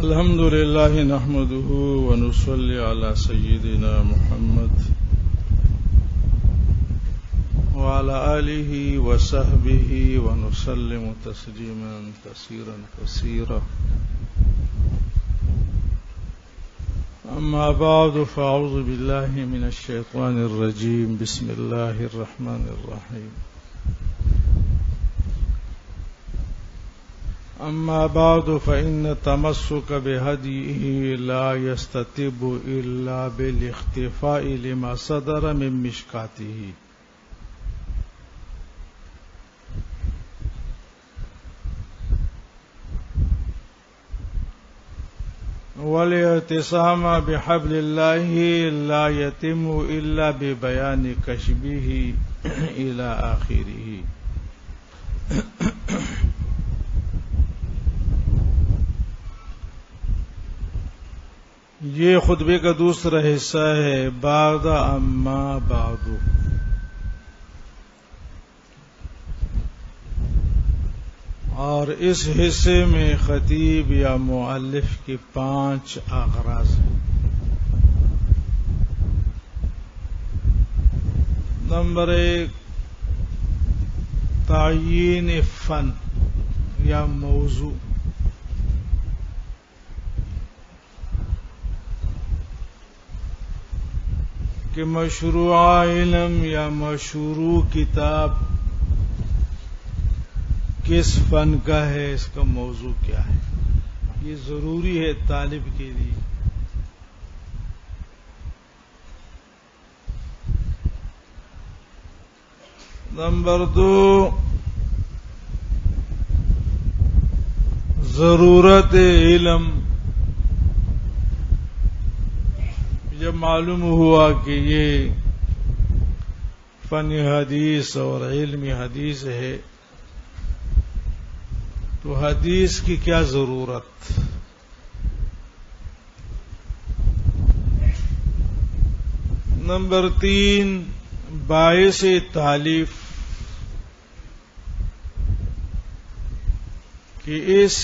الحمد لله نحمده ونصلي على سيدنا محمد وعلى آله وصحبه ونسلم تسليما كثيرا كثيرا. أما بعد فأعوذ بالله من الشيطان الرجيم. بسم الله الرحمن الرحيم. أما بعد فإن التمسك بهديه لا يستتب إلا بالاختفاء لما صدر من مشكاته. والاعتصام بحبل الله لا يتم إلا ببيان كشفه إلى آخره. یہ خطبے کا دوسرا حصہ ہے بعد اما بعد. اور اس حصے میں خطیب یا مؤلف کے 5 اغراض ہیں. نمبر 1 تعیین فن یا موضوع. کہ مشروع علم یا مشروع کتاب کس فن کا ہے، اس کا موضوع کیا ہے. یہ ضروری ہے طالب کے لیے. نمبر 2 ضرورت علم. جب معلوم ہوا کہ یہ فن حدیث اور علم حدیث ہے تو حدیث کی کیا ضرورت. نمبر 3 باعث تالیف. کہ اس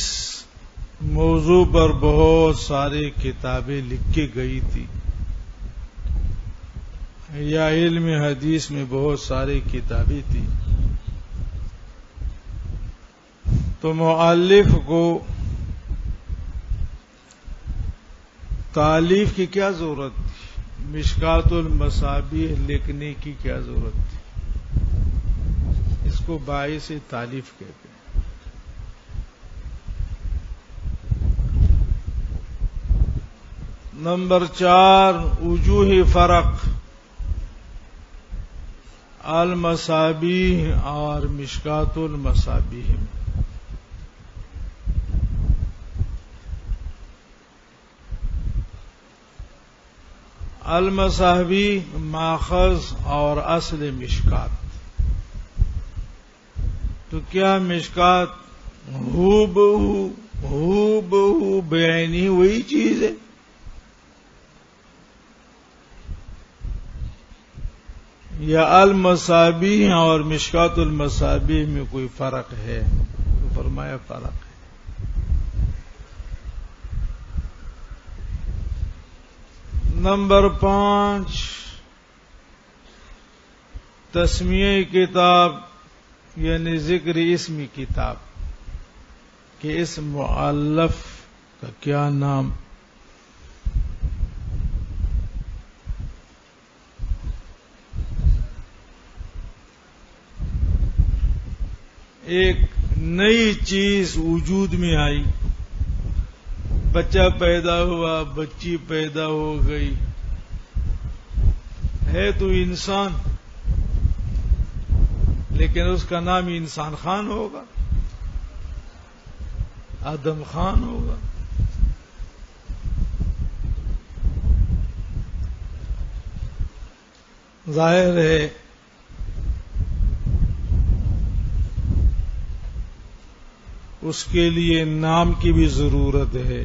موضوع پر بہت ساری کتابیں لکھی گئی تھی یا علم حدیث میں بہت ساری کتابیں تھی، تو مؤلف کو تالیف کی کیا ضرورت تھی، مشکات المصابیح لکھنے کی کیا ضرورت تھی. اس کو باعث تالیف کہتے ہیں. نمبر 4 وجوہ فرق المصابیح اور مشکات المصابیح میں. المصابیح ماخذ اور اصل مشکات. تو کیا مشکات ہو بہو بعینی وہی چیز ہے؟ یا المصابیح اور مشکات المصابیح میں کوئی فرق ہے؟ تو فرمایا فرق ہے. نمبر 5 تسمیہ کتاب یعنی ذکر اسم کتاب کہ اس مؤلف کا کیا نام. ایک نئی چیز وجود میں آئی، بچہ پیدا ہوا، بچی پیدا ہو گئی، ہے تو انسان لیکن اس کا نام انسان خان ہوگا، آدم خان ہوگا. ظاہر ہے اس کے لیے نام کی بھی ضرورت ہے.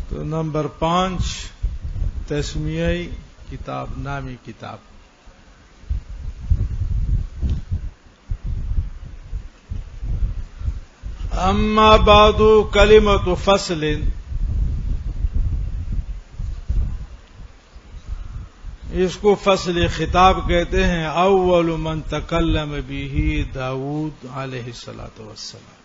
تو نمبر 5 تسمیہ کتاب، نامی کتاب. اما بعد کلمۃ فصل، اس کو فصل خطاب کہتے ہیں. اول من تکلم به داؤد علیہ الصلوۃ والسلام.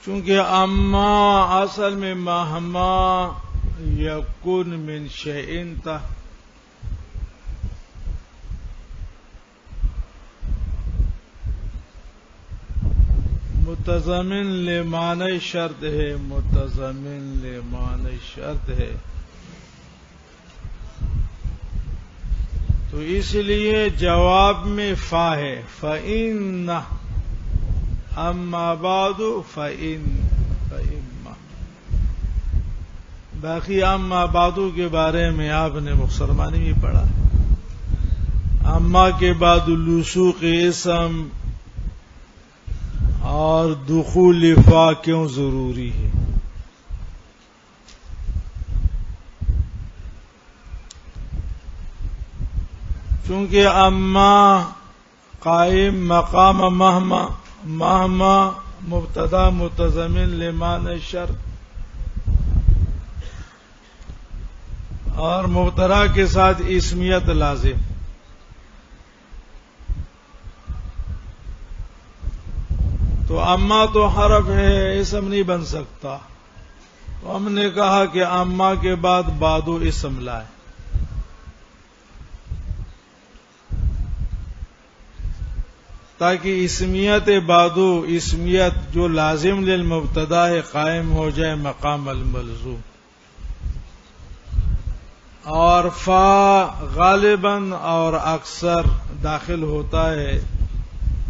چونکہ اما اصل میں مہما یکن من شیء تھا، متضمن لمعنی شرط ہے، متضمن لمعنی شرط ہے. تو اس لیے جواب میں فا ہے. فإن اما بعد فإما. باقی اما بعد کے بارے میں آپ نے مختصرمانی بھی پڑھا. اما کے بعد لسوق اسم اور دخول فا کیوں ضروری ہے؟ چونکہ اما قائم مقام مہما مبتدا متضمن لمعنی شرط، اور مبتدا کے ساتھ اسمیت لازم. تو اما تو حرف ہے، اسم نہیں بن سکتا. تو ہم نے کہا کہ اما کے بعد بعدو اسم لائے. تاکہ اسمیت بعدو، اسمیت جو لازم للمبتدا ہے، قائم ہو جائے مقام الملزوم. اور فا غالباً اور اکثر داخل ہوتا ہے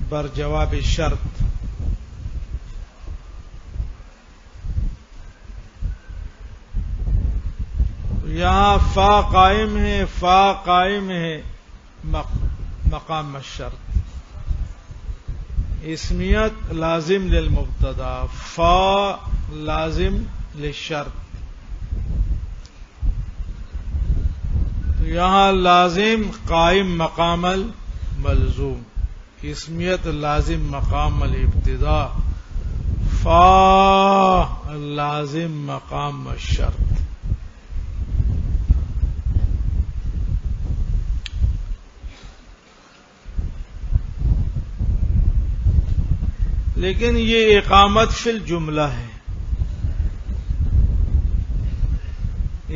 بر جواب شرط. یہاں فا قائم ہے، فا قائم ہے مقام الشرط. اسمیت لازم للمبتدا، فا لازم للشرط. یہاں لازم قائم مقام الملزوم، اسمیت لازم مقام الابتدا، فا لازم مقام الشرط. لیکن یہ اقامت فی الجملہ ہے.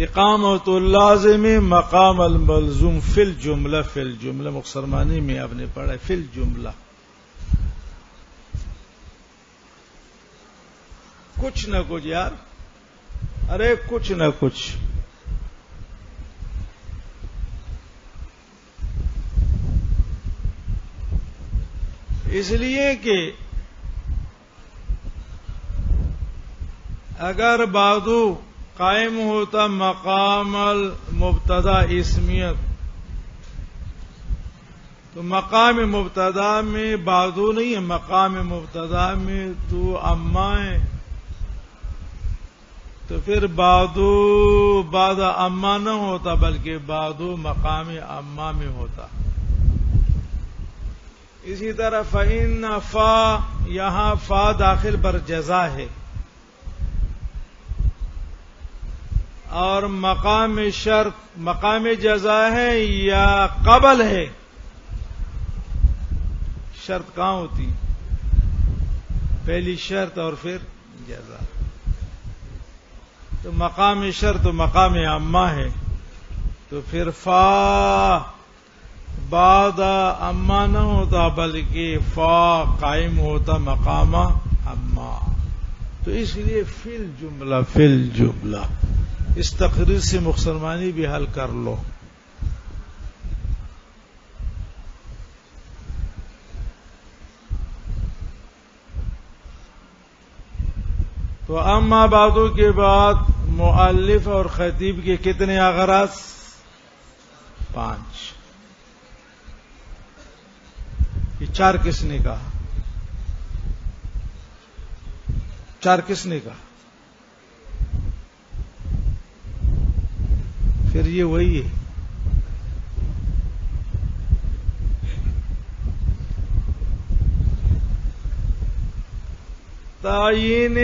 اقامت اللازم مقام الملزوم فی الجملہ. فی الجملہ مختصرمانی میں آپ نے پڑھا فی الجملہ. کچھ نہ کچھ یار، ارے کچھ نہ کچھ. اس لیے کہ اگر بعدو قائم ہوتا مقام المبتدا اسمیت، تو مقام مبتدا میں بعدو نہیں ہے، مقام مبتدا میں تو اما ہے. تو پھر بعدو بعد اما نہ ہوتا، بلکہ بعدو مقام اما میں ہوتا. اسی طرح فإن فا، یہاں فا داخل بر جزا ہے، اور مقام شرط مقام جزا ہے یا قبل ہے؟ شرط کہاں ہوتی؟ پہلی شرط اور پھر جزا. تو مقام شرط و مقام اما ہے، تو پھر فا بعد اما نہ ہوتا، بلکہ فا قائم ہوتا مقام اما. تو اس لیے فی الجملہ، فی الجملہ. اس تقریر سے مختصرمانی بھی حل کر لو. تو اما بعدو کے بعد مؤلف اور خطیب کے کتنے اغراض؟ 5. یہ 4 کس نے کہا؟ 4 کس نے کہا؟ پھر یہ وہی ہے. تعیین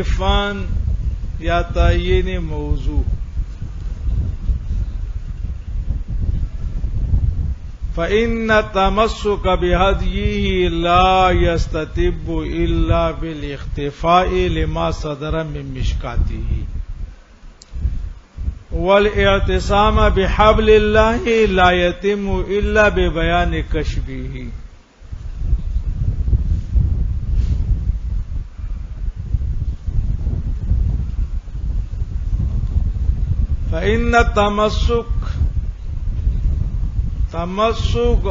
فن یا تعیین موضوع. فإن التمسك بهديه لا يستتب إلا بالاختفاء لما صدر من مشكاته، والاعتصام بحبل الله لا يتم إلا ببيان كشفه. فإن تمسک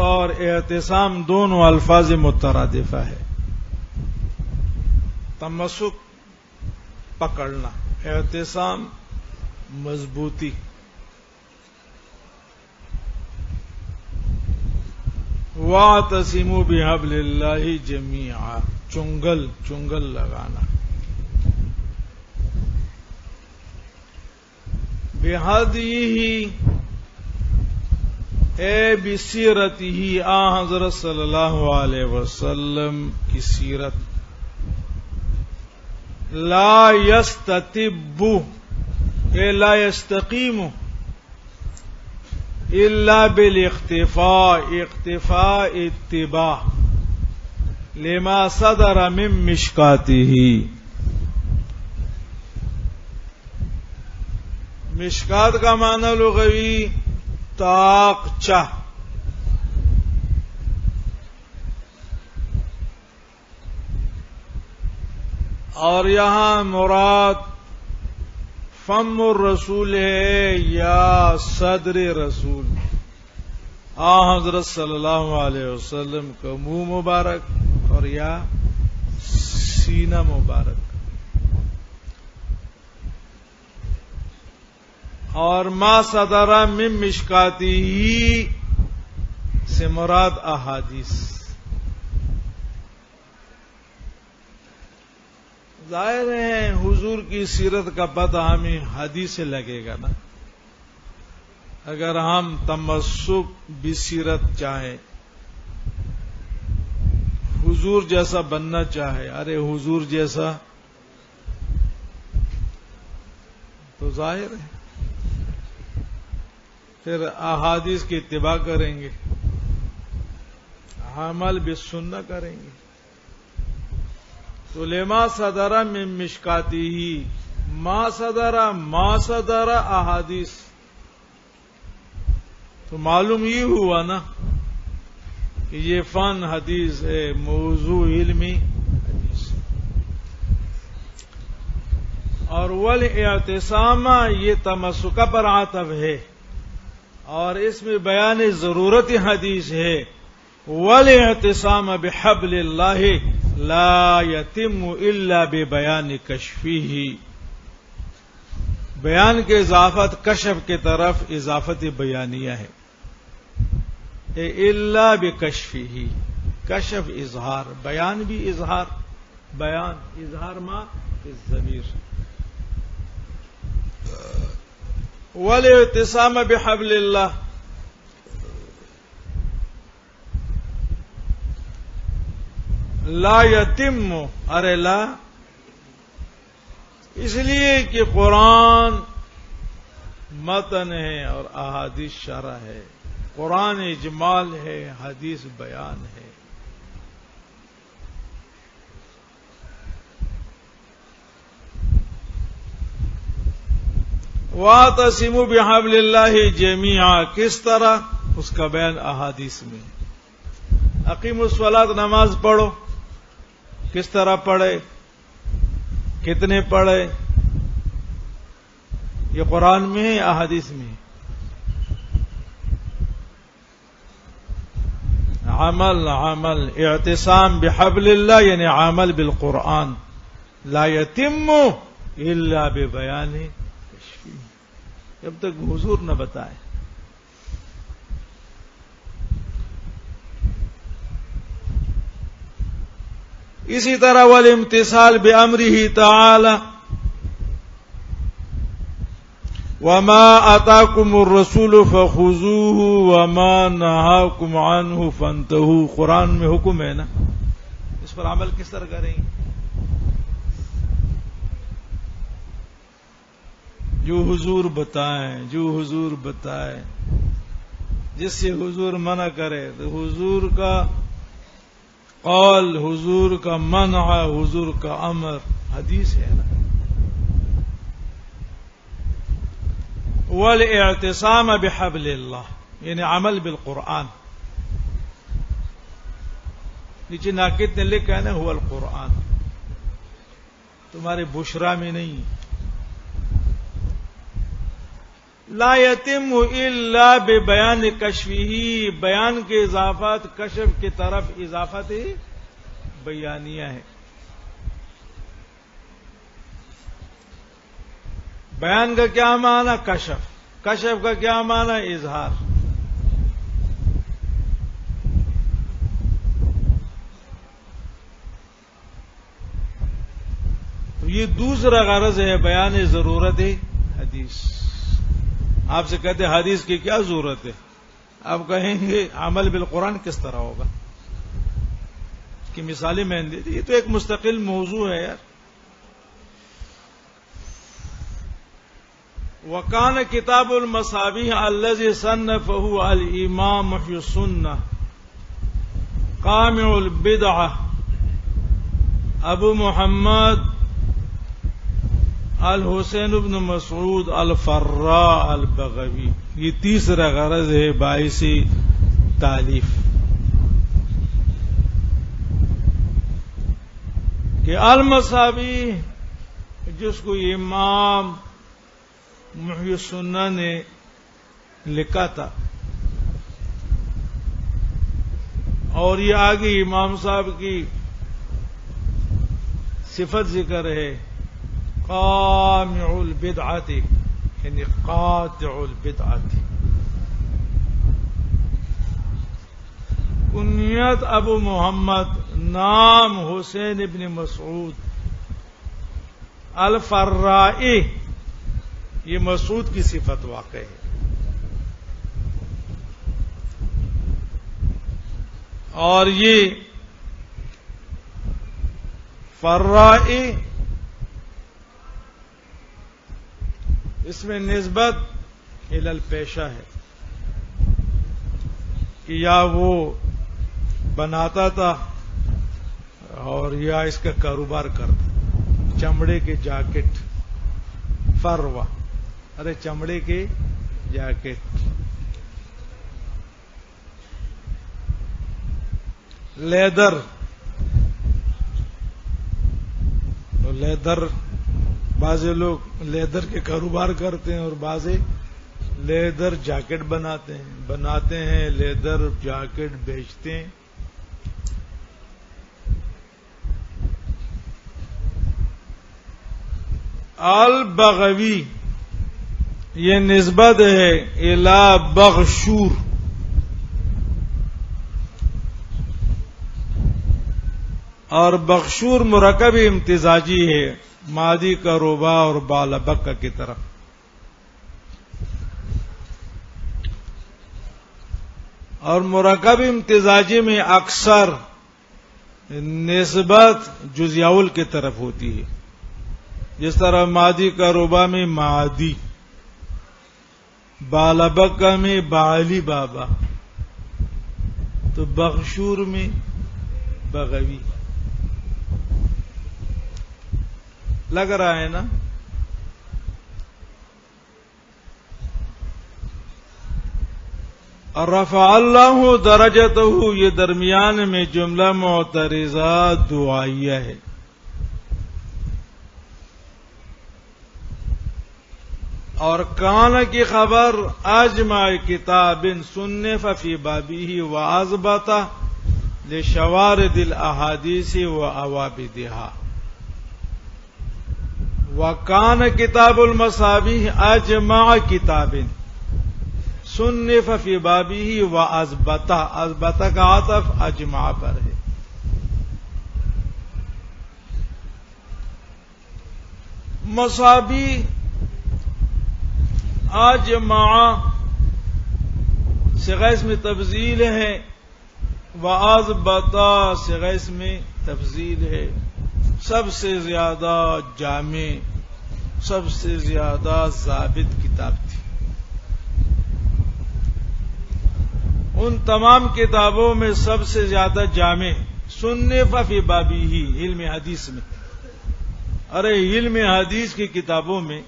اور اعتصام دونوں الفاظ مترادفہ ہے. تمسک پکڑنا، اعتصام مضبوطی. واعتصموا بحبل اللہ جمیعا، چنگل لگانا. بہدیہ اے بسیرتہ، حضرت صلی اللہ علیہ وسلم کی سیرت. لا یستتب اے لا یستقیم الا بالاختفاء، اختفاء اتباع لما صدر من مشکاتہ. مشکات کا معنی لغوی طاقچہ، اور یہاں مراد فم الرسول ہے یا صدر رسول. حضرت صلی اللہ علیہ وسلم کا منہ مبارک اور یا سینہ مبارک. اور ما صدر من مشکاتہ سے مراد احادیث. ظاہر ہے حضور کی سیرت کا پتہ ہمیں حدیث سے لگے گا نا. اگر ہم تمسک بسیرت چاہیں، حضور جیسا بننا چاہے، ارے حضور جیسا، تو ظاہر ہے پھر احادیث کی اتباع کریں گے، عمل بالسنہ کریں گے. تو لما صدر من مشکاتہ، ما صدر احادیث. تو معلوم یہ ہوا نا کہ یہ فن حدیث ہے، موضوع علمی حدیث. اور والاعتصام یہ تمسک پر عطف ہے، اور اس میں بیان ضرورت حدیث ہے. والاعتصام بحبل اللہ لا یتم الا ببیان کشفہ. بیان کے اضافت کشف کی طرف اضافت بیانیہ ہے. الا بکشفہ، کشف اظہار، بیان بھی اظہار، بیان اظہار ما الضمیر. والاعتصام بحبل اللہ، لا یتم، ارے لا اس لیے کہ قرآن متن ہے اور احادیث شرح ہے. قرآن اجمال ہے، حدیث بیان ہے. واعتصموا بحبل اللہ جمیعا، کس طرح؟ اس کا بیان احادیث میں. اقیموا الصلاۃ، نماز پڑھو. کس طرح پڑھے، کتنے پڑھے؟ یہ قرآن میں ہے، احادیث میں ہے. عمل اعتصام بحبل اللہ یعنی عمل بالقرآن. لا یتم الا ببیان کشفہ، جب تک حضور نہ بتائے. اسی طرح والامتثال بامرہ تعالی، وما آتاکم الرسول فخذوہ وما نہاکم عنہ فانتہوا. قرآن میں حکم ہے نا، اس پر عمل کس طرح کریں گے؟ جو حضور بتائیں، جو حضور بتائیں، جس سے حضور منع کرے تو حضور کا قول، حضور کا منع، حضور کا امر حدیث ہے نا. والاعتصام بحبل اللہ، یعنی عمل بالقرآن. نیچے ناقد نے لکھا ہے نا هو القرآن، تمہارے بشرا میں نہیں. لا یتم الا ببیان کشفہ، بیان کے اضافات کشف کی طرف اضافت بیانیہ ہے. بیان کا کیا معنی؟ کشف. کشف کا کیا معنی؟ اظہار. یہ دوسرا غرض ہے بیان ضرورت حدیث. آپ سے کہتے ہیں حدیث کی کیا ضرورت ہے، آپ کہیں گے عمل بالقرآن کس طرح ہوگا. اس کی مثالیں میں نے دی. یہ تو ایک مستقل موضوع ہے یار. وکان کتاب المصابیح الذی صنفہ الامام محی السنہ قامع البدعہ ابو محمد الحسین بن مسعود الفراء البغوی. یہ تیسرا غرض ہے باعث تالیف، کہ المصابیح جس کو امام محی السنہ نے لکھا تھا، اور یہ آگے امام صاحب کی صفت ذکر ہے، قامع البدعۃ، یعنی قاطع البدعۃ. کنیت ابو محمد، نام حسین ابن مسعود، الفرائی، یہ مسعود کی صفت واقع ہے. اور یہ فرائی اس میں نسبت الی الپیشہ ہے، کہ یا وہ بناتا تھا اور یا اس کا کاروبار کرتا. چمڑے کے جاکٹ، فروا، ارے چمڑے کے جاکٹ. لیدر، تو لیدر بعض لوگ لیدر کے کاروبار کرتے ہیں اور بعض لیدر جاکٹ بناتے ہیں لیدر جاکٹ بیچتے ہیں. البغوی یہ نسبت ہے الی بغشور، اور بغشور مرکب امتزاجی ہے مادی کا روبا اور بالابکہ کی طرف. اور مرکب امتزاجی میں اکثر نسبت جزیاول کی طرف ہوتی ہے، جس طرح مادی کا روبا میں مادی، بالابکہ میں بالی بابا، تو بغشور میں بغوی. لگ رہا ہے نا؟ رفع اللہ درجتہ، یہ درمیان میں جملہ معترضہ دعائیہ ہے. اور کان کی خبر اجمع کتاب صنف فی بابہ واثبت لشوارد الاحادیث واوابدها. وکان کتاب المصابیح اجمع کتاب صنف فی بابہ واثبت، اثبت کا عطف اجمع پر ہے. مصابیح اجمع صیغہ اس میں تفضیل ہے، واثبت صیغہ اس میں تفضیل ہے. سب سے زیادہ جامع، سب سے زیادہ ضابط کتاب تھی. ان تمام کتابوں میں سب سے زیادہ جامع صنف فی بابی علم حدیث میں. ارے علم حدیث کی کتابوں میں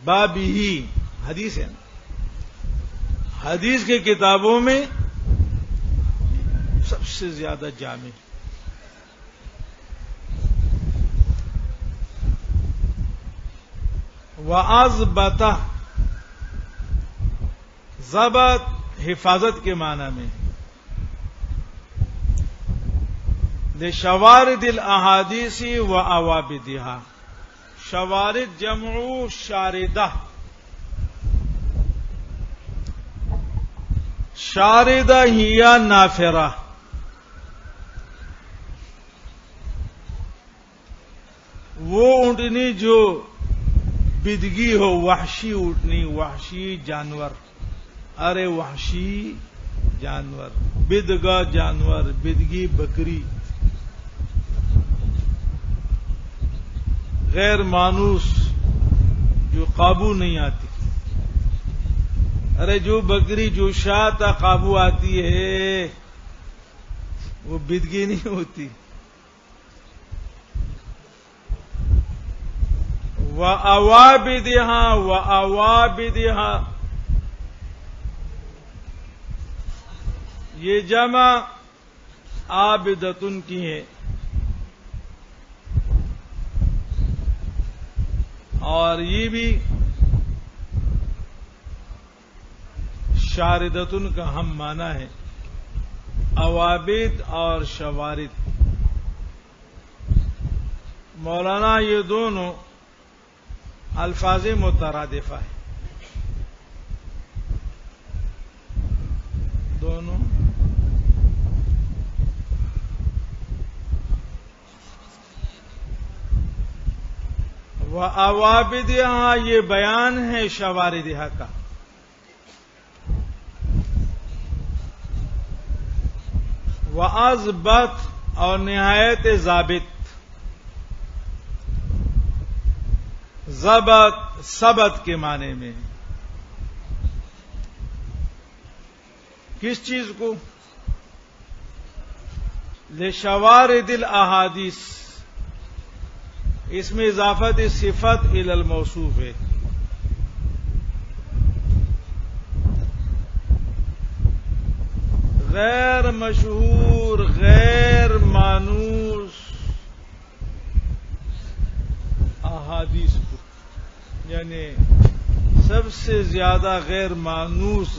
بابی حدیث ہے نا، حدیث کی کتابوں میں سب سے زیادہ جامع. وَأَضْبَطَ، ضبط حفاظت کے معنی میں. لشوارد الاحادیث وأوابدها، شوارد جمع شاردہ، شاردہ ہی نافرہ. وہ اونٹنی جو بدگی ہو، وحشی اونٹنی، وحشی جانور. ارے وحشی جانور، بدگا جانور، بدگی بکری، غیر مانوس جو قابو نہیں آتی. ارے جو بکری جو شاہ قابو آتی ہے وہ بدگی نہیں ہوتی. وَأَوَابِدِهَا، وَأَوَابِدِهَا یہ جمع عابدتن کی ہے، اور یہ بھی شاردتن کا ہم معنی ہے. عوابد اور شوارد، مولانا یہ دونوں الفاظ مترادفہ ہیں. دونوں وَأَوَابِدِهَا یہ بیان ہے شواردہا کا. وَأَضْبَطَ اور نہایت ضابط. ضبط ثبت کے معنی میں. کس چیز کو؟ لشوارد الاحادیث، اس میں اضافت صفت الی الموصوف ہے. غیر مشہور، غیر مانوس احادیث کو، یعنی سب سے زیادہ غیر مانوس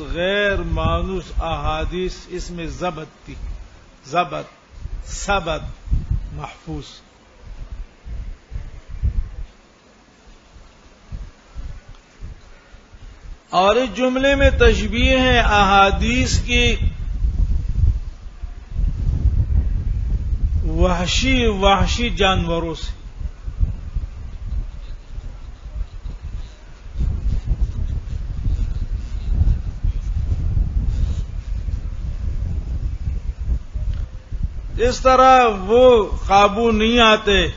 احادیث اس میں ضبط تھی. ضبط ثبت محفوظ. اور اس جملے میں تشبیہ ہے احادیث کی وحشی جانوروں سے. اس طرح وہ قابو نہیں آتے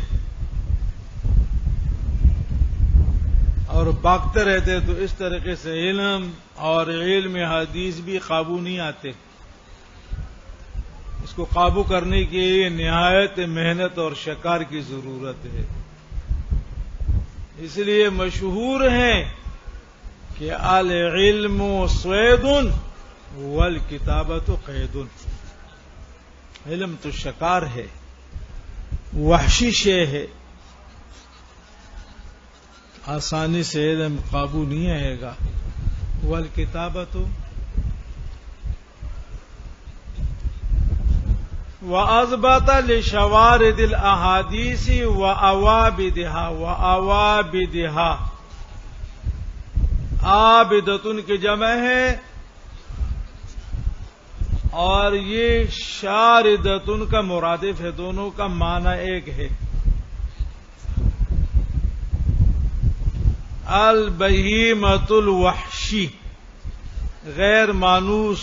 اور بھاگتے رہتے، تو اس طریقے سے علم اور علم حدیث بھی قابو نہیں آتے. اس کو قابو کرنے کے لیے نہایت محنت اور شکار کی ضرورت ہے. اس لیے مشہور ہے کہ العلم صید والکتابۃ قید. علم تو شکار ہے، وحشی شے ہے، آسانی سے علم قابو نہیں آئے گا. والکتابۃ وَأَضْبَطَ لِشَوَارِدِ الْأَحَادِيثِ وَأَوَابِدِهَا عابدتن کی جمع ہے، اور یہ شاردتن کا مرادف ہے. دونوں کا معنی ایک ہے. البہیمۃ الوحشی، غیر مانوس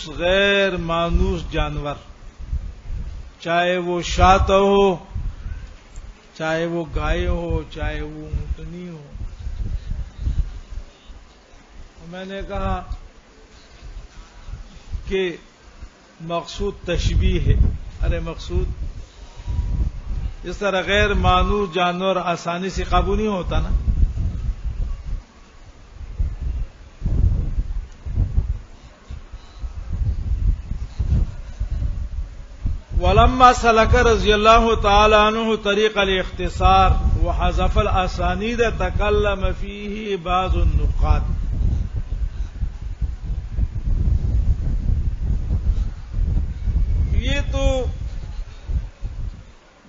جانور، چاہے وہ شاہ ہو چاہے وہ گائے ہو چاہے وہ اونٹنی ہو. میں نے کہا کہ مقصود تشبیہ ہے. ارے مقصود اس طرح غیر مانوس جانور آسانی سے قابو نہیں ہوتا نا. ولما سلك رضی اللہ تعالی عنہ طریق الاختصار وحذف الاسانید تکلم فیہ بعض النقاد. یہ تو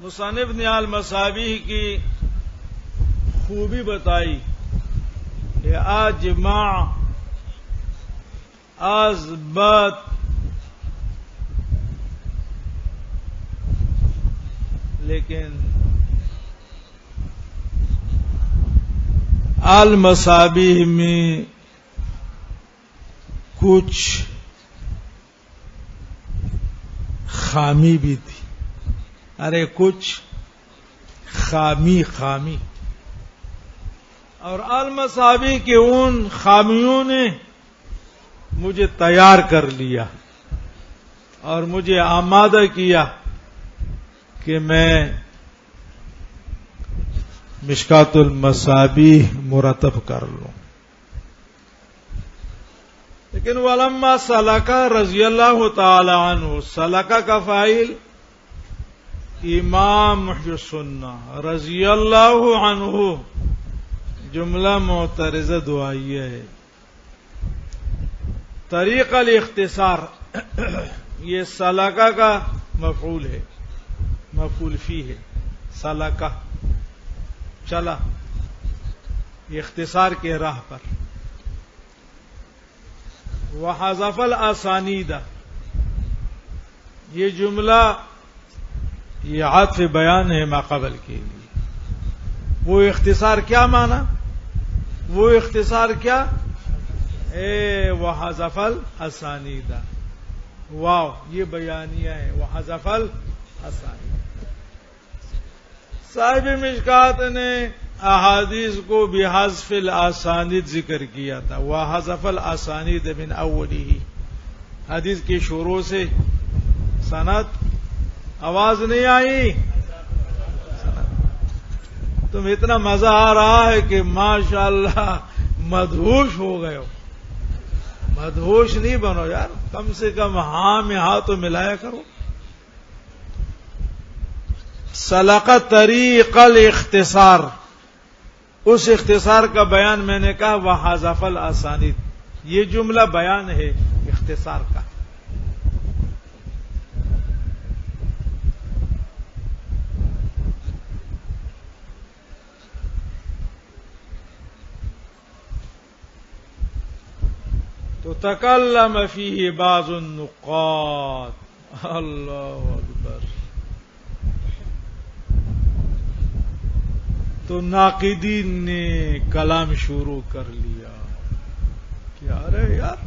مصنف نے المصابیح کی خوبی بتائی کہ اجماع اثبت لیکن المصابیح میں کچھ خامی بھی تھی. ارے کچھ خامی اور المصابیح کے ان خامیوں نے مجھے تیار کر لیا اور مجھے آمادہ کیا کہ میں مشکات المصابیح مرتب کر لوں. لیکن ولما سلکا رضی اللہ تعالی عنہ، سلکا کا فاعل امام محی السنہ رضی اللہ عنہ جملہ معترضہ دعائیہ ہے. طریق الاختصار یہ سلکا کا مفعول ہے، مفعول فی ہے. سلکا چلا اختصار کے راہ پر. وحذف الاسانید یہ جملہ یہ عطف بیان ہے ما قبل کے لیے. وہ اختصار کیا مانا؟ وہ اختصار کیا؟ وحذف الاسانید. واو یہ بیانیہ ہے. وحذف الاسانید. صاحب مشکات نے احادیث کو بحذف الاسانید ذکر کیا تھا. وحذف الاسانید من اولہ، حدیث کے شروع سے سند آواز نہیں آئی. تم اتنا مزہ آ رہا ہے کہ ماشاءاللہ مدہوش ہو گئے ہو. مدہوش نہیں بنو یار، کم سے کم ہاں میں ہاں تو ملایا کرو. سلقہ طریق الاختصار، اس اختصار کا بیان میں نے کہا وحذف الاسانید. یہ جملہ بیان ہے اختصار کا. تو تکلم فیہ بعض النقاد. اللہ اکبر. تو ناقدین نے کلام شروع کر لیا. کیا رہے یار،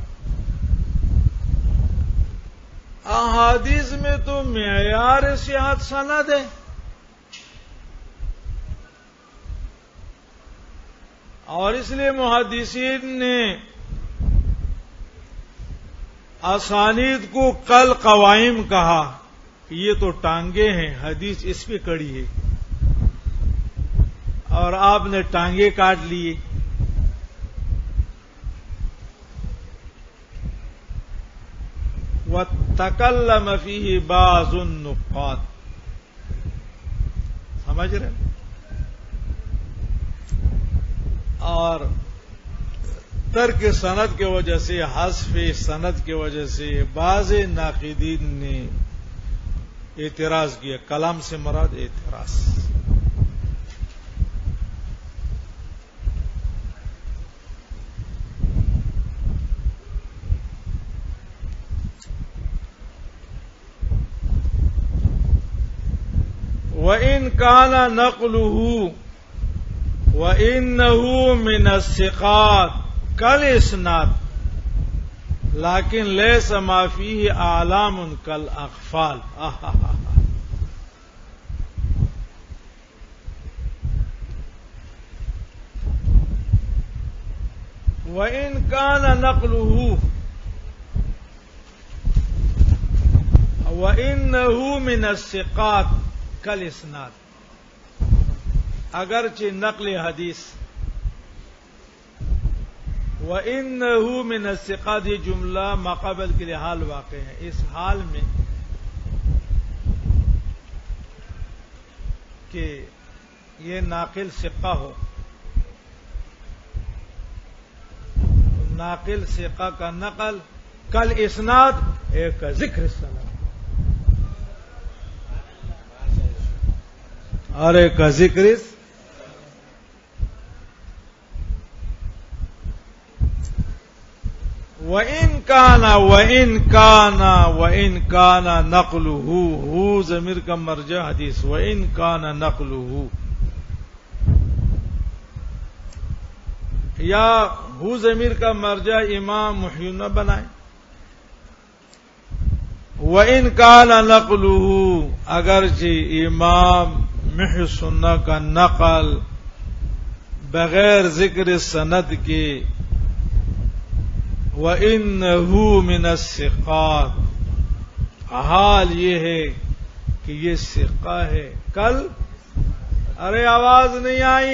احادیث میں تو معیار صحت سند ہے، اور اس لیے محدثین نے اسانید کو کل قوائم کہا کہ یہ تو ٹانگیں ہیں، حدیث اس پہ کڑی ہے. اور آپ نے ٹانگیں کاٹ لیے. وَتَكَلَّمَ فِيهِ بَعْضُ النُّقَادِ. سمجھ رہے؟ اور ترک سند کی وجہ سے، حذف سند کی وجہ سے بعض ناقدین نے اعتراض کیا. کلام سے مراد اعتراض. وَإِنْ كَانَ نَقْلُهُ وَإِنَّهُ مِنَ الثِّقَاتِ كَالْإِسْنَادِ لَكِنْ لَيْسَ مَا فِيهِ أَعْلَامٌ كَالْأَغْفَالِ. وَإِن كَانَ نَقْلُهُ وَإِنَّهُ مِنَ الثِّقَاتِ كَالْإِسْنَادِ، اگرچہ نقل حدیث وَإِنَّهُ مِنَ الثِّقَاتِ یہ جملہ ماقبل کے لیے حال واقع ہے، اس حال میں کہ یہ ناقل ثقہ ہو، ناقل ثقہ کا نقل کل اسناد ایک ذکر سند اور ایک ذکر وَإِن كَانَ نَقْلُهُ ہو ضمیر کا مرجع حدیث، وَإِن كَانَ نَقْلُهُ یا ہو ضمیر کا مرجع امام محی نہ بنائے، وَإِن كَانَ نَقْلُهُ اگرچہ امام محی سنہ کا نقل بغیر ذکر سند کے وَإِنَّهُ مِنَ الثِّقَاتِ حال یہ ہے کہ یہ ثقہ ہے، کل ارے آواز نہیں آئی،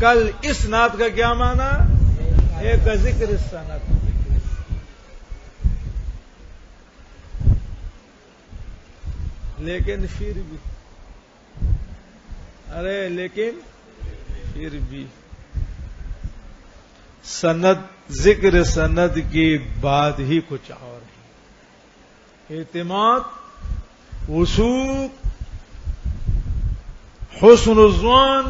کل اسناد کا کیا معنی؟ ایک ذکر سند، لیکن پھر بھی سند ذکر سند کی بات ہی کچھ اور ہے، اعتماد، وثوق، حسن الظن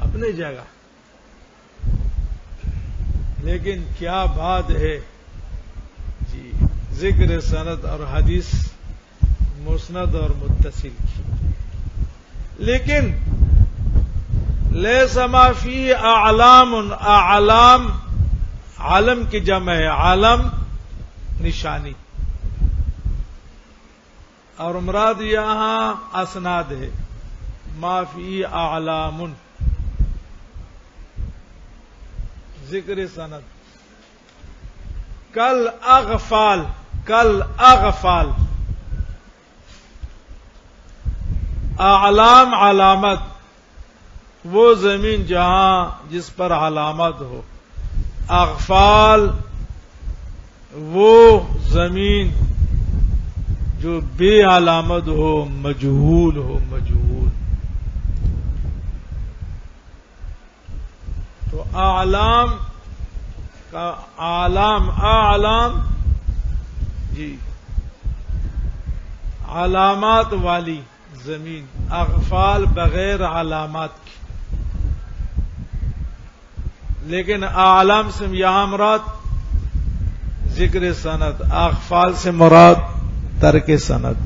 اپنی جگہ، لیکن کیا بات ہے جی ذکر سند اور حدیث مسند اور متصل کی، لیکن لیس ما فی اعلام، اعلام عالم کی جمع ہے، عالم نشانی، اور مراد یہاں اسناد ہے، ما فی اعلام ذکر سند، کل اغفال اعلام علامت، وہ زمین جہاں جس پر علامت ہو، اغفال وہ زمین جو بے علامت ہو، مجہول ہو، مجہول۔ تو اعلام کا اعلام جی علامات والی زمین، اغفال بغیر علامات کی، لیکن اعلام سے یہاں مراد ذکر سند، اغفال سے مراد ترک سند،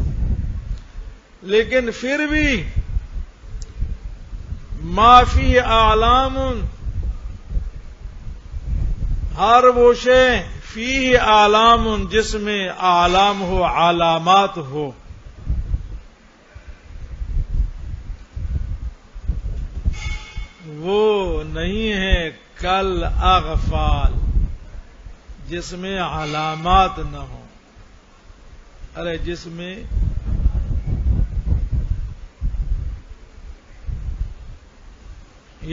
لیکن پھر بھی ما فی اعلام ہر وہ شے فی اعلام جس میں اعلام ہو، علامات ہو، وہ نہیں ہے کل اغفال جس میں علامات نہ ہو، ارے جس میں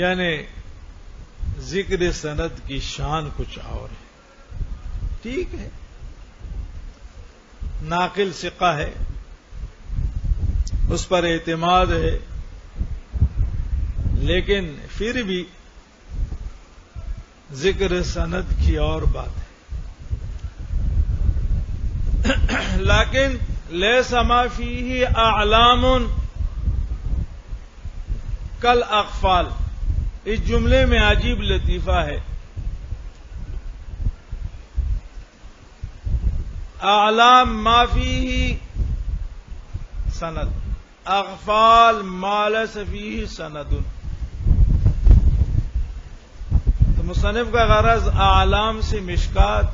یعنی ذکر سند کی شان کچھ اور ہے، ٹھیک ہے، ناقل ثقہ ہے، اس پر اعتماد ہے، لیکن پھر بھی ذکر سند کی اور بات ہے، لیکن لیس ما فیہ اعلام کل اغفال، اس جملے میں عجیب لطیفہ ہے، اعلام ما فیہ سند، اغفال ما لیس فیہ سند، تو مصنف کا غرض اعلام سے مشکات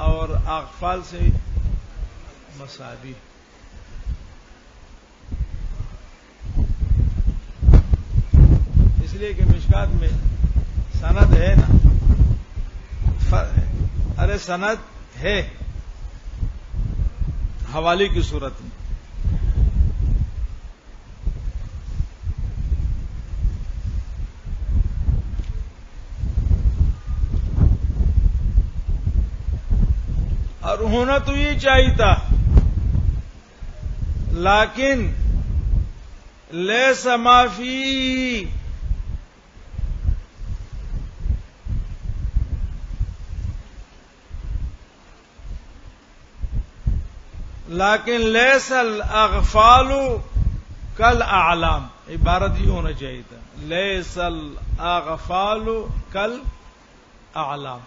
اور اغفال سے مصابیح، اس لیے کہ مشکات میں سند ہے نا، ارے سند ہے حوالے کی صورت میں. اور ہونا تو یہ چاہیے تھا، لیکن لیس ما فی لیکن لیس الاغفال کالاعلام، عبارت یہ ہونا چاہیے تھا، لیس الاغفال کالاعلام.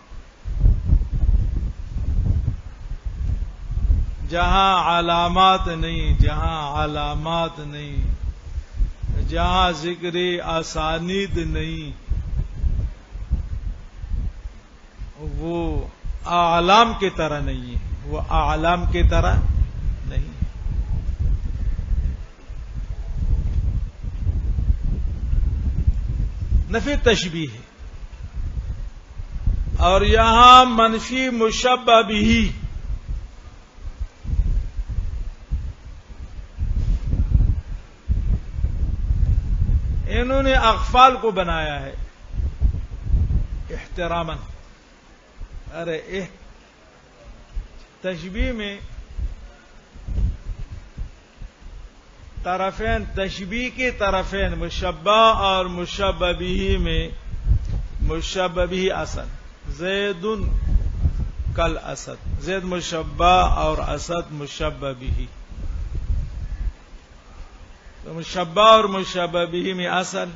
جہاں علامات نہیں، جہاں علامات نہیں، جہاں ذکر اسانید نہیں، وہ اعلام کی طرح نہیں ہے، وہ اعلام کی طرح نہیں. نفی تشبیہ ہے، اور یہاں منفی مشبہ بھی. انہوں نے اغفال کو بنایا ہے احتراما. ارے تشبیہ میں طرفین، تشبیہ کے طرفین مشبہ اور مشبہ بھی میں مشبہ بھی اصل. زید کل اسد، زید مشبہ اور اسد مشبہ بھی. تو مشبہ اور مشبہ بھی میں اصل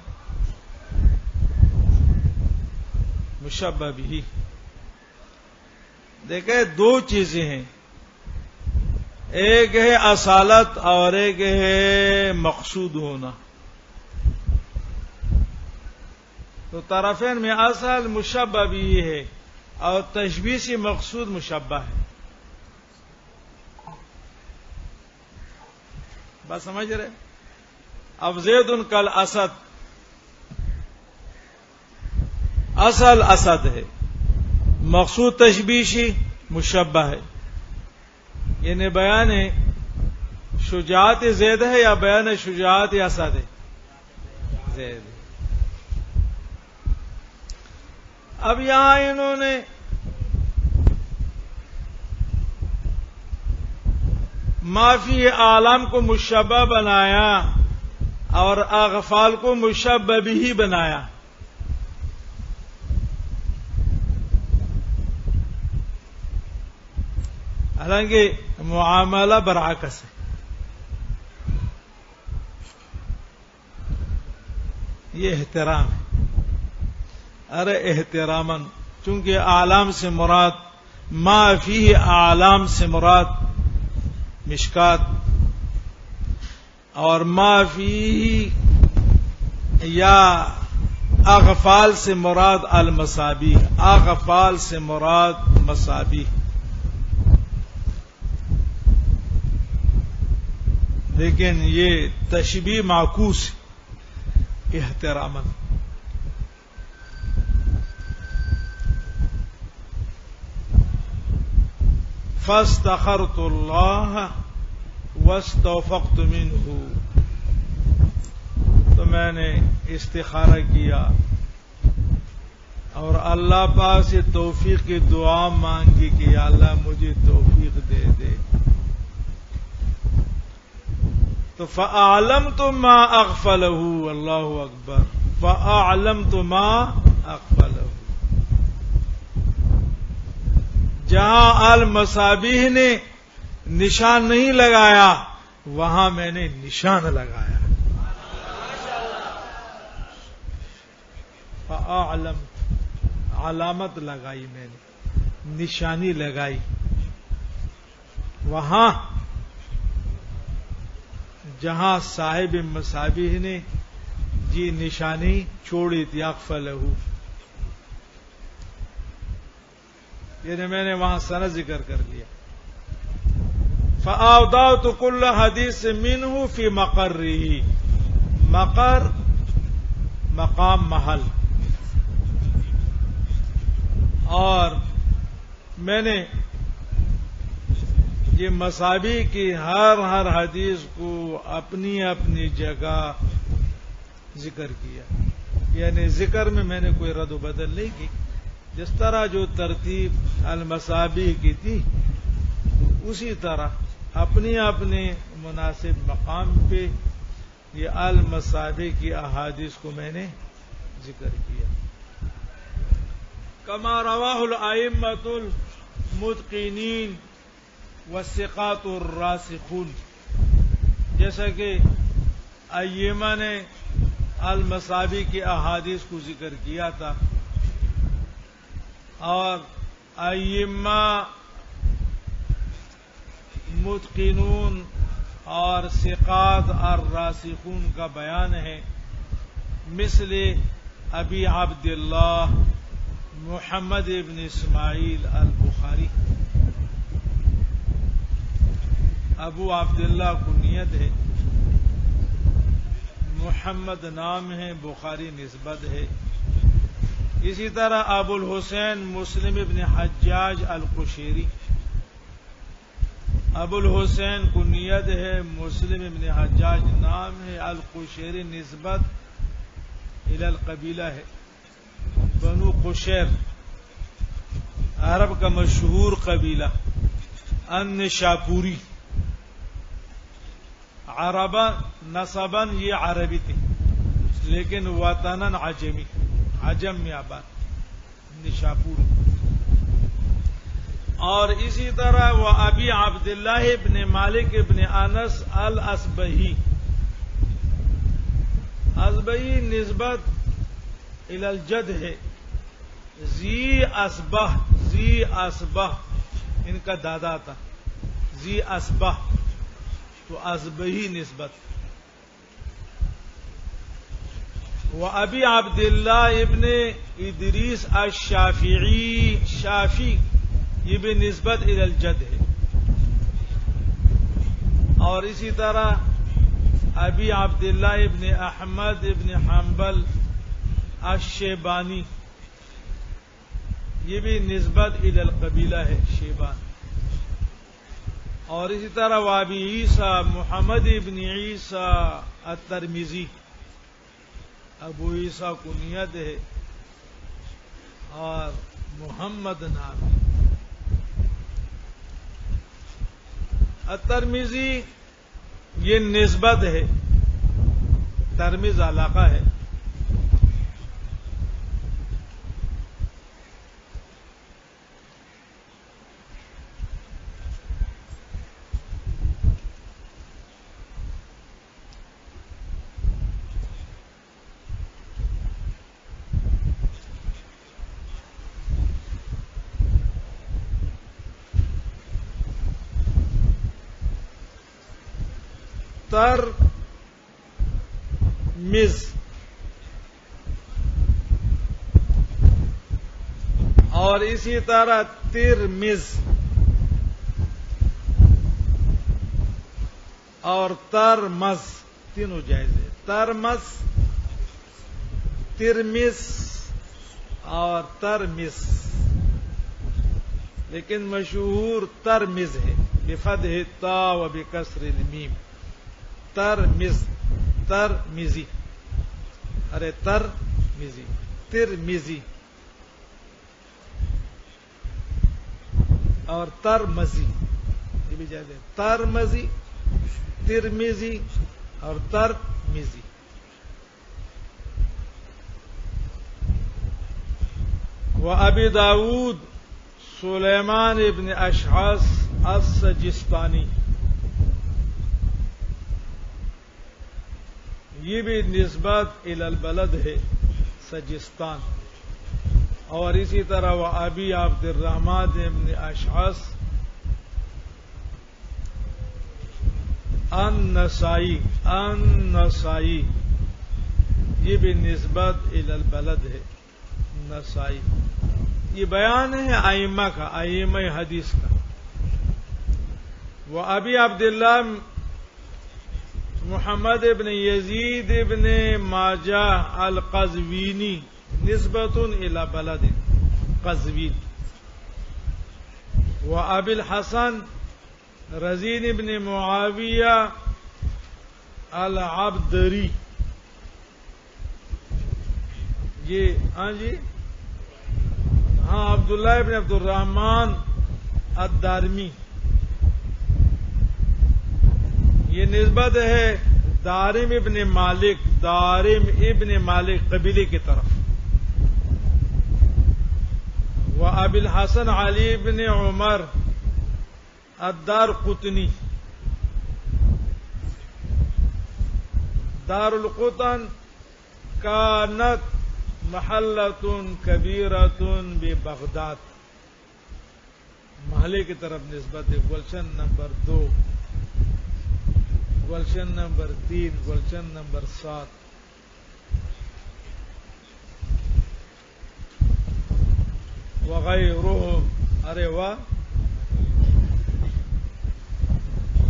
مشبہ بھی. دیکھیں دو چیزیں ہیں، ایک ہے اصالت اور ایک ہے مقصود ہونا. تو طرفین میں اصل مشبہ بھی ہے اور تشبیہ سے مقصود مشبہ ہے. بات سمجھ رہے؟ اب زید کل اسد، اصل اسد ہے، مقصود تشبیشی مشبہ ہے. یعنی بیان شجاعت زید ہے یا بیان شجاعت اسد ہے؟ زید. اب یہاں انہوں نے معافی عالم کو مشبہ بنایا اور اغفال کو مشبہ بھی بنایا. حالانکہ معاملہ برعکس ہے. یہ احترام ہے. ارے احتراما، چونکہ اعلام سے مراد ما فیہ، اعلام سے مراد مشکات، اور ما فیہ یا اغفال سے مراد المصابیح، اغفال سے مراد مصابیح. لیکن یہ تشبیہ معکوس احتراما. فاستخرت اللہ واستوفقت منہ، تو میں نے استخارہ کیا اور اللہ پاک سے توفیق کی دعا مانگی کہ یا اللہ مجھے توفیق دے دے. تو فَأَعْلَمْتُ مَا أَغْفَلَهُ، اللہ اکبر، فَأَعْلَمْتُ مَا أَغْفَلَهُ. جہاں المصابیح نے نشان نہیں لگایا وہاں میں نے نشان لگایا. فَأَعْلَمْتُ، علامت لگائی، میں نے نشانی لگائی. وہاں جہاں صاحب مصابیح نے جی نشانی چھوڑی تھی اغفلہ، یعنی میں نے وہاں سند ذکر کر لیا. فَأَوْضَعْتُ كُلَّ حَدِيثٍ مِّنْهُ فِي مَقَرِّهِ، مقر مقام محل، اور میں نے یہ مصابی کی ہر حدیث کو اپنی اپنی جگہ ذکر کیا، یعنی ذکر میں نے کوئی رد و بدل نہیں کی، جس طرح جو ترتیب المصابی کی تھی اسی طرح اپنے اپنے مناسب مقام پہ یہ المصابی کی احادیث کو میں نے ذکر کیا۔ کما رواہ الائمۃ المتقنین والثقات الراسخون، جیسا کہ ائمہ نے المصابی کی احادیث کو ذکر کیا تھا، اور ائمہ متقنون اور ثقات الراسخون کا بیان ہے، مثل ابی عبداللہ محمد ابن اسماعیل البخاری۔ ابو عبداللہ کنیت ہے، محمد نام ہے، بخاری نسبت ہے۔ اسی طرح ابو الحسین مسلم ابن حجاج القشیری، ابو الحسین کنیت ہے، مسلم ابن حجاج نام ہے، القشیری نسبت الی القبیلہ ہے، بنو قشیر عرب کا مشہور قبیلہ، ان شاپوری۔ عربا نسباً یہ عربی تھی لیکن وطناً عجمی، عجم میں آباد، نشاپور۔ اور اسی طرح وہ ابی عبداللہ ابن مالک ابن انس الاسبہی، اسبہی نسبت الی الجد ہے، ذی اسبہ ان کا دادا تھا، ذی اسبہ، تو اسبہی نسبت۔ وہ ابی عبداللہ ابن ادریس الشافعی، شافی، یہ بھی نسبت الی الجد ہے۔ اور اسی طرح ابی عبداللہ ابن احمد ابن حنبل الشیبانی، یہ بھی نسبت الی القبیلہ ہے، شیبان۔ اور اسی طرح وہ ابی عیسیٰ محمد ابن عیسیٰ الترمذی، ابو عیسیٰ کنیت ہے اور محمد نام ہے۔ الترمذی یہ نسبت ہے، ترمذ علاقہ ہے۔ ترمذ اور اسی طرح ترمذ اور ترمذ تینوں جائز ہے، ترمذ، ترمذ اور ترمذ، لیکن مشہور ترمذ ہے، بفتح الطاء و بکسر المیم، ترمذ، ترمذی، ارے ترمذی، ترمذی اور ترمذی، یہ بھی جائز ہے، ترمذی، ترمذی اور ترمذی۔ وابی داود سلیمان ابن اشعث السجستانی، یہ بھی نسبت الی البلد ہے، سجستان۔ اور اسی طرح وہ ابی عبد الرحمن ابن اشعث النسائی، النسائی، یہ بھی نسبت الی البلد ہے، نسائی۔ یہ بیان ہے ائمہ کا، ائمہ حدیث کا۔ وہ ابی عبداللہ محمد ابن یزید ابن ماجہ القزوینی، نسبت الی بلد، قزوین. وابی الحسن رزین ابن معاویہ العبدری. ہاں جی ہاں عبداللہ ابن عبد الرحمن الدارمی. یہ نسبت ہے دارم ابن مالک قبیلے کی طرف. وابی الحسن علی ابن عمر الدارقطنی. دار القطن کانت محلۃ کبیرۃ ببغداد. محلے کی طرف نسبت ہے. گلشن نمبر 2، گلشن نمبر 3، گلشن نمبر 7. وغیرہم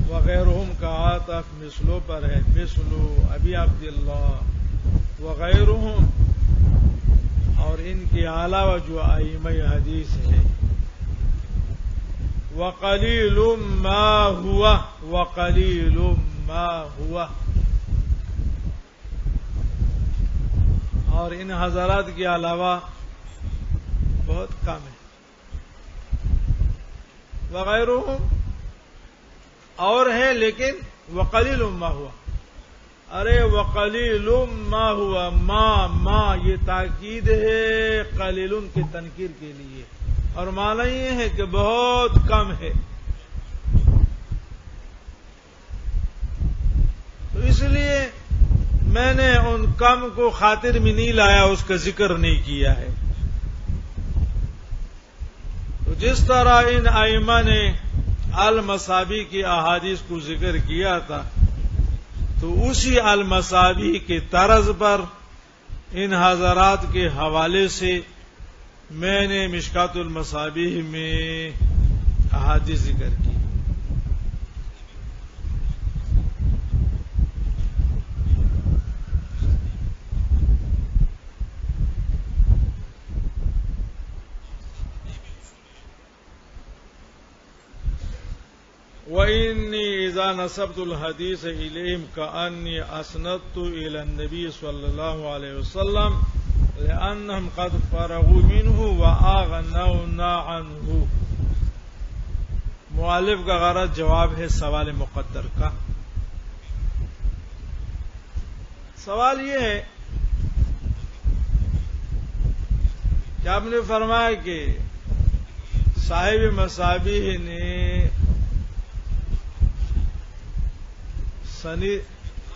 وغیرہم کا عاطف مثلوں پر ہے. مثلو ابی عبداللہ وغیرہم، اور ان کے علاوہ جو ائمہ حدیث ہے. وقلیل ما ہوا، وقلیل ما ہوا، اور ان حضرات کے علاوہ بہت کم ہے. وغیرہم اور ہیں لیکن وقلیل ما ہوا. ارے وقلیل ما ہوا، ما یہ تاکید ہے قلیلن کے تنکیر کے لیے، اور معنی یہ ہے کہ بہت کم ہے. تو اس لیے میں نے ان کم کو خاطر میں نہیں لایا، اس کا ذکر نہیں کیا ہے. تو جس طرح ان ائمہ نے المصابیح کی احادیث کو ذکر کیا تھا، تو اسی المصابیح کے طرز پر ان حضرات کے حوالے سے میں نے مشکات المصابیح میں احادیث ذکر کی. وَإِنِّي إِذَا نَسَبْتُ الْحَدِيثَ إِلَيْهِمْ كَأَنِّي أَسْنَدْتُ إِلَى النَّبِيِّ صلى الله عليه وسلم لأنهم قد فرغوا منه وأغنونا عنه. مؤلف کا غرض جواب ہے سوال مقدر کا. سوال یہ ہے کہ آپ نے فرمایا کہ صاحب مصابیح نے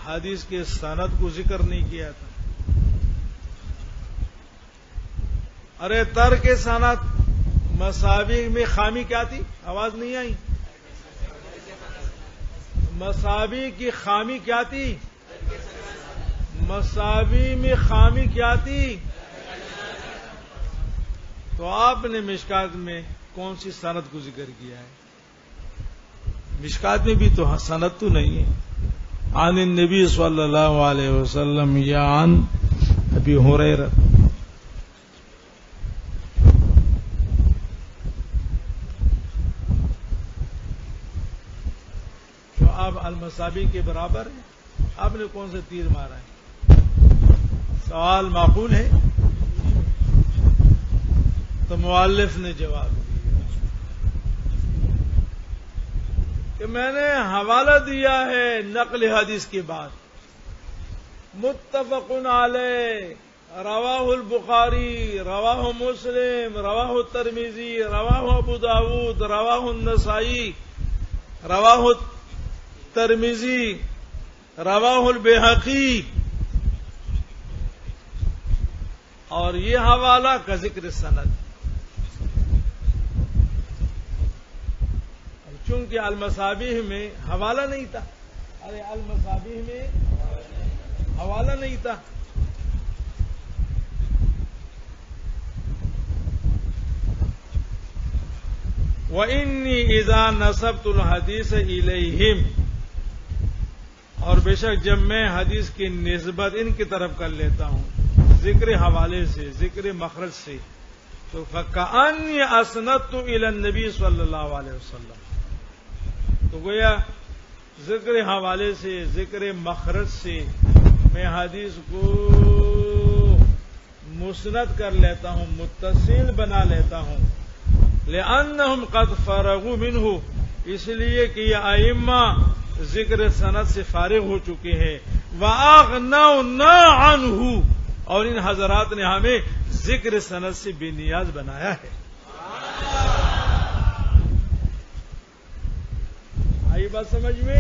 حدیث کے سند کو ذکر نہیں کیا تھا. ارے ترک سند مصابیح میں خامی کیا تھی؟ آواز نہیں آئی. مصابیح کی خامی کیا تھی؟ مصابیح میں خامی کیا تھی؟ تو آپ نے مشکات میں کون سی سند کو ذکر کیا ہے؟ مشکات میں بھی تو سند تو نہیں ہے. عن النبی صلی اللہ علیہ وسلم یا عن ابی ہریرہ. جو آپ المصابیح کے برابر ہیں، آپ نے کون سے تیر مارا ہے؟ سوال معقول ہے. تو مؤلف نے جواب دیا کہ میں نے حوالہ دیا ہے نقل حدیث کے بعد. متفق علیہ، رواہ البخاری، رواہ مسلم، رواہ الترمذی، رواہ ابو داود، رواہ النسائی، رواہ الترمذی، رواہ البیہقی. اور یہ حوالہ کا ذکر سند. چونکہ المصابیح میں حوالہ نہیں تھا. ارے المصابیح میں حوالہ نہیں تھا. وَإِنِّي إِذَا نَسَبْتُ الْحَدِيثَ إِلَيْهِمْ، اور بے شک جب میں حدیث کی نسبت ان کی طرف کر لیتا ہوں ذکر حوالے سے، ذکر مخرج سے، تو فکأنی اسندت الی النبی صلی اللہ علیہ وسلم، تو گویا ذکر حوالے سے، ذکر مخرج سے میں حدیث کو مسند کر لیتا ہوں، متصل بنا لیتا ہوں، لأنہم قد فرغوا منہ، اس لیے کہ یہ ائمہ ذکر سند سے فارغ ہو چکے ہیں، وَأَغْنَوْنَا عَنْهُ، اور ان حضرات نے ہمیں ذکر سند سے بے نیاز بنایا ہے۔ آئی بات سمجھ میں؟